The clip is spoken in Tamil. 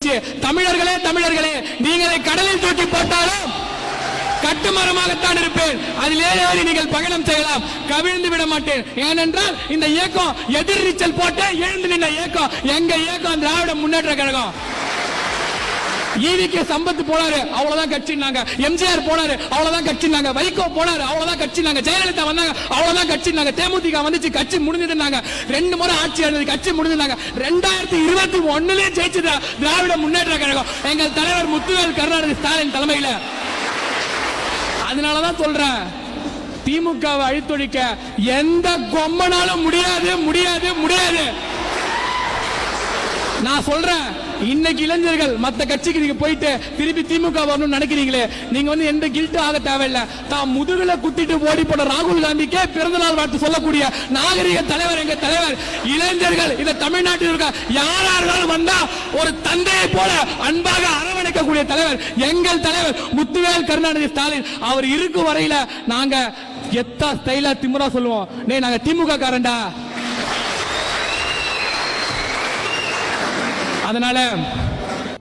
தமிழர்களே தமிழர்களே, நீங்களை கடலில் தூக்கி போட்டாலும் கட்டுமரமாகத்தான் இருப்பேன். அதிலே நீங்கள் பயணம் செய்யலாம், கவிழ்ந்து விட மாட்டேன். ஏனென்றால் இந்த இயக்கம் எதிர்நீச்சல் போட்டு எழுந்து நின்ற இயக்கம் எங்க இயக்கம், திராவிட முன்னேற்ற கழகம். ஈவிக்கு சம்பத் போனாரு, அவ்வளவுதான் கட்சினாங்க. எம்ஜிஆர் போனாரு, அவ்வளவுதான் கட்சினாங்க. வைகோ போனாரு, அவ்வளவுதான் கட்சினாங்க. ஜெயலலிதா வந்தாங்க, அவ்வளவுதான் கட்சினாங்க. தேமுதிக வந்துச்சு, கட்சி முடிஞ்சுதுனாங்க. 2 முறை ஆட்சி இருந்தது, கட்சி முடிஞ்சுதாங்க. 2021 ஜெயிச்சது திராவிட முன்னேற்ற கழகம், எங்கள் தலைவர் முத்துவேல் கருணாநிதி ஸ்டாலின் தலைமையில. அதனாலதான் சொல்றேன், திமுகவை அழித்தொழிக்க எந்த கொம்பனாலும் முடியாது முடியாது முடியாது. நான் சொல்றேன், இன்னைக்கு இளைஞர்கள் மத்த கட்சிக்கு நீங்க போயிட்டு திருப்பி திமுக வரணும்னு நினைக்கிறீங்களே, நீங்க எந்த கில்ட் ஆக தேவையில்லை. தான் முதுகுல குத்திட்டு ஓடி போன ராகுல் காந்திக்கே பிறந்தநாள் வாழ்த்து சொல்லக்கூடிய நாகரிக தலைவர் எங்க தலைவர். இளைஞர்கள் இந்த தமிழ்நாட்டில் இருக்க யாராலும் வந்தா ஒரு தந்தையை போல அன்பாக அரவணைக்கக்கூடிய தலைவர் எங்கள் தலைவர் முத்துவேல் கருணாநிதி ஸ்டாலின். அவர் இருக்கும் வரையில நாங்க எத்தா ஸ்டைலா திமுறா சொல்லுவோம், நாங்க திமுக காரண்டா. அதனால